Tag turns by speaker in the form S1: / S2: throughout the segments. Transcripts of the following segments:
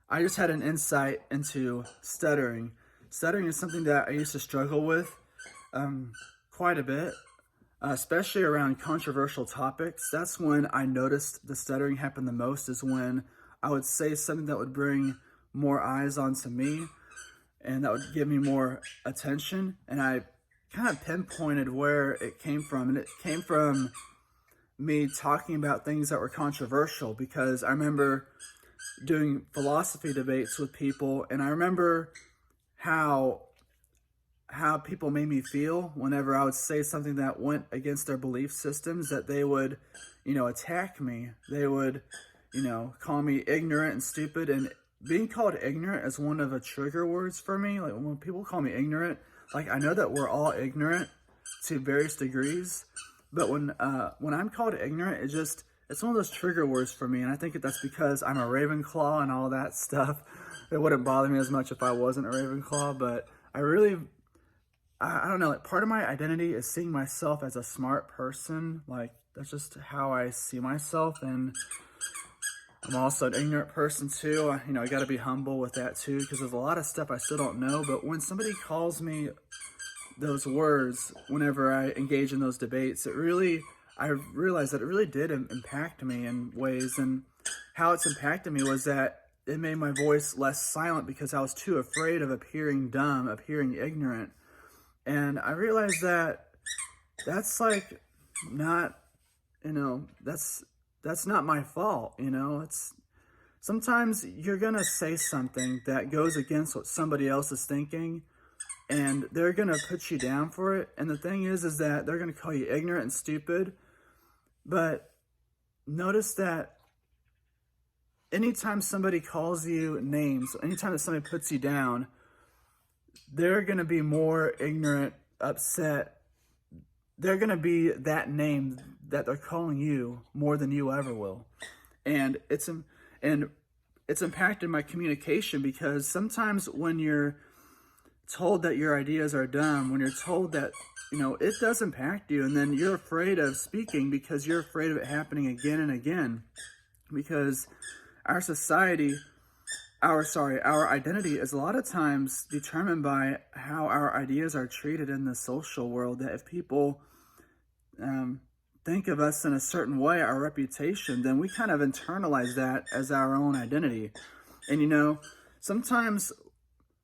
S1: I just had an insight into stuttering. Stuttering is something that I used to struggle with quite a bit, especially around controversial topics. That's when I noticed the stuttering happen the most, is when I would say something that would bring more eyes onto me and that would give me more attention. And I kind of pinpointed where it came from. And it came from me talking about things that were controversial, because I remember doing philosophy debates with people, and I remember how people made me feel whenever I would say something that went against their belief systems, that they would, attack me. They would, call me ignorant and stupid. And being called ignorant is one of the trigger words for me. Like, when people call me ignorant, like, I know that we're all ignorant to various degrees, but when I'm called ignorant, it's one of those trigger words for me. And I think that's because I'm a Ravenclaw and all that stuff. It wouldn't bother me as much if I wasn't a Ravenclaw, but I don't know, like, part of my identity is seeing myself as a smart person. Like, that's just how I see myself. And I'm also an ignorant person too. I got to be humble with that too, because there's a lot of stuff I still don't know. But when somebody calls me those words, whenever I engage in those debates, I realized that it really did impact me in ways. And how it's impacted me was that it made my voice less silent, because I was too afraid of appearing dumb, appearing ignorant. And I realized that that's like not, that's not my fault. It's sometimes you're going to say something that goes against what somebody else is thinking, and they're going to put you down for it. And the thing is that they're going to call you ignorant and stupid. But notice that anytime somebody calls you names, anytime that somebody puts you down, they're going to be more ignorant, upset. They're going to be that name that they're calling you more than you ever will. And it's impacted my communication, because sometimes when you're told that your ideas are dumb, when you're told that, it does impact you, and then you're afraid of speaking because you're afraid of it happening again and again. Because our society, our identity is a lot of times determined by how our ideas are treated in the social world. That if people think of us in a certain way, our reputation, then we kind of internalize that as our own identity. And sometimes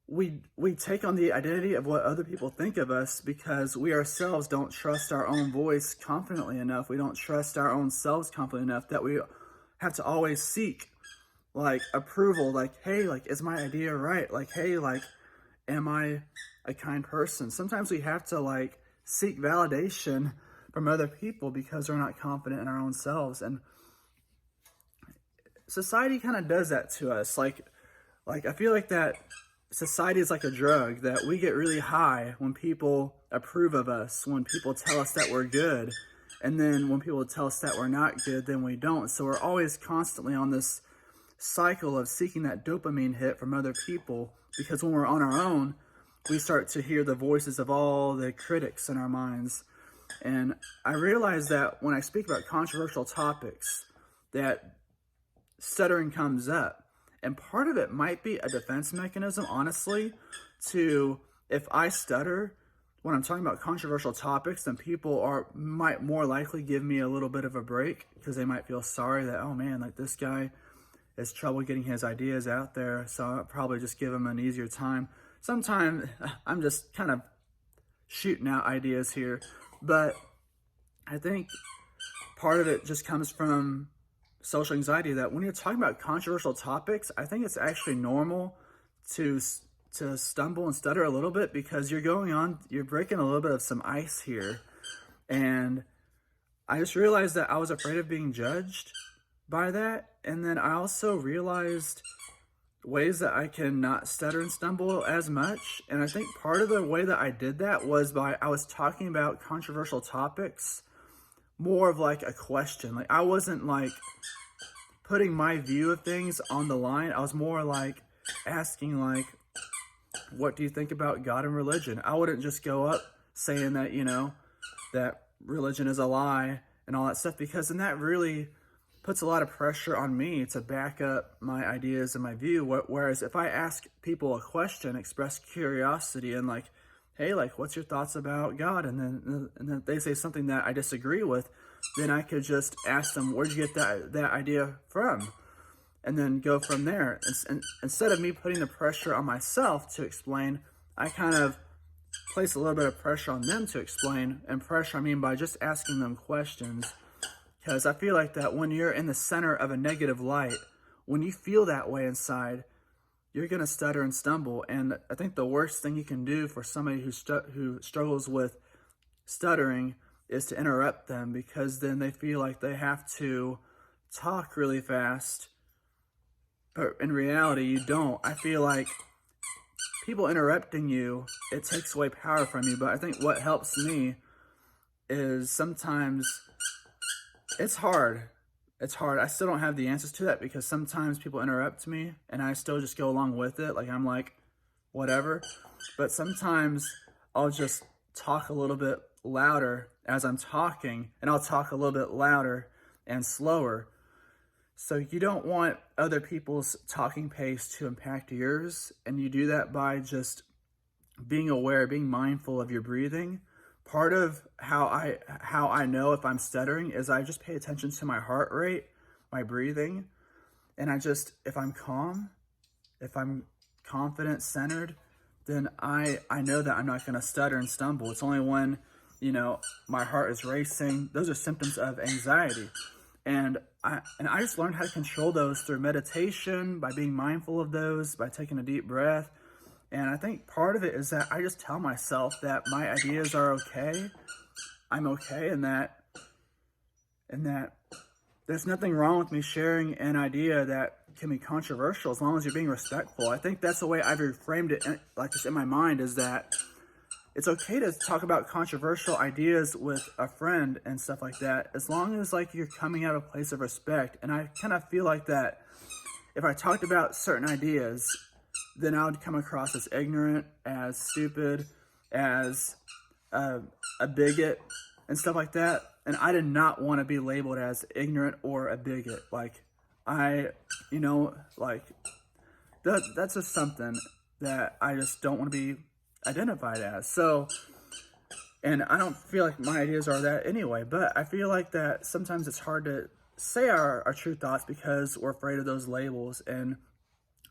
S1: we take on the identity of what other people think of us, because we ourselves don't trust our own voice confidently enough. We don't trust our own selves confidently enough, that we have to always seek, like, approval. Like, hey, like, is my idea right? Like, hey, like, am I a kind person? Sometimes we have to, like, seek validation from other people because we're not confident in our own selves. And society kind of does that to us. Like I feel like that society is like a drug, that we get really high when people approve of us, when people tell us that we're good. And then when people tell us that we're not good, then we don't. So we're always constantly on this cycle of seeking that dopamine hit from other people, because when we're on our own, we start to hear the voices of all the critics in our minds. And I realize that when I speak about controversial topics, that stuttering comes up. And part of it might be a defense mechanism, honestly, to, if I stutter when I'm talking about controversial topics, then people might more likely give me a little bit of a break, because they might feel sorry that, oh man, like, this guy has trouble getting his ideas out there, so I'll probably just give him an easier time. Sometimes I'm just kind of shooting out ideas here, but I think part of it just comes from social anxiety, that when you're talking about controversial topics, I think it's actually normal to stumble and stutter a little bit, because you're breaking a little bit of some ice here. And I just realized that I was afraid of being judged by that. And then I also realized ways that I can not stutter and stumble as much. And I think part of the way that I did that was I was talking about controversial topics more of like a question. Like, I wasn't like putting my view of things on the line. I was more like asking, like, what do you think about God and religion? I wouldn't just go up saying that, that religion is a lie and all that stuff, because then that really puts a lot of pressure on me to back up my ideas and my view. Whereas if I ask people a question, express curiosity, and like, hey, like, what's your thoughts about God? And then they say something that I disagree with, then I could just ask them, where'd you get that idea from? And then go from there. And instead of me putting the pressure on myself to explain, I kind of place a little bit of pressure on them to explain. And pressure, I mean by just asking them questions. Because I feel like that when you're in the center of a negative light, when you feel that way inside, you're going to stutter and stumble. And I think the worst thing you can do for somebody who struggles with stuttering is to interrupt them, because then they feel like they have to talk really fast. But in reality, you don't. I feel like people interrupting you, it takes away power from you. But I think what helps me is sometimes it's hard. It's hard. I still don't have the answers to that, because sometimes people interrupt me and I still just go along with it. Like, I'm like, whatever. But sometimes I'll just talk a little bit louder as I'm talking, and I'll talk a little bit louder and slower. So you don't want other people's talking pace to impact yours. And you do that by just being aware, being mindful of your breathing. Part of how I know if I'm stuttering is I just pay attention to my heart rate, my breathing, and if I'm calm, if I'm confident, centered, then I know that I'm not going to stutter and stumble. It's only when, my heart is racing. Those are symptoms of anxiety. And I just learned how to control those through meditation, by being mindful of those, by taking a deep breath. And I think part of it is that I just tell myself that my ideas are okay. I'm okay, and that there's nothing wrong with me sharing an idea that can be controversial, as long as you're being respectful. I think that's the way I've reframed it, like just in my mind, is that it's okay to talk about controversial ideas with a friend and stuff like that, as long as like you're coming out of a place of respect. And I kind of feel like that if I talked about certain ideas, then I would come across as ignorant, as stupid, as a bigot and stuff like that. And I did not want to be labeled as ignorant or a bigot. Like, that's just something that I just don't want to be identified as. So, and I don't feel like my ideas are that anyway, but I feel like that sometimes it's hard to say our true thoughts because we're afraid of those labels. And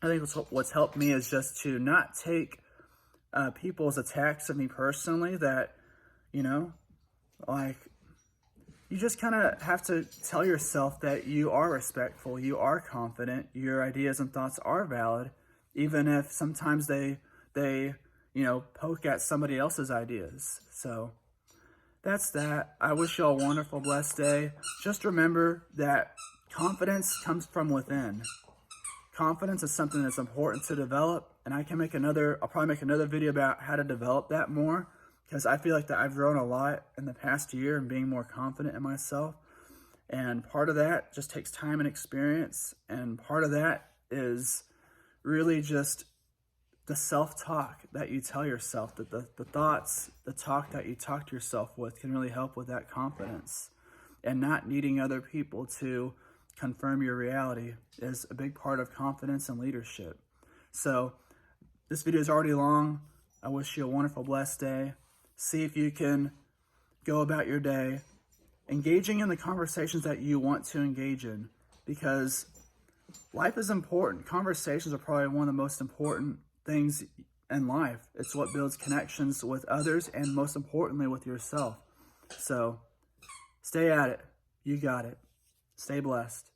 S1: I think what's helped me is just to not take people's attacks of me personally. That, like, you just kind of have to tell yourself that you are respectful, you are confident, your ideas and thoughts are valid, even if sometimes they poke at somebody else's ideas. So that's that. I wish you all a wonderful, blessed day. Just remember that confidence comes from within. Confidence is something that's important to develop, and I'll probably make another video about how to develop that more, because I feel like that I've grown a lot in the past year and being more confident in myself. And part of that just takes time and experience, and part of that is really just the self-talk that you tell yourself, that the thoughts, the talk that you talk to yourself with can really help with that confidence. And not needing other people to confirm your reality is a big part of confidence and leadership. So this video is already long. I wish you a wonderful, blessed day. See if you can go about your day engaging in the conversations that you want to engage in, because life is important. Conversations are probably one of the most important things in life. It's what builds connections with others, and most importantly with yourself. So stay at it. You got it. Stay blessed.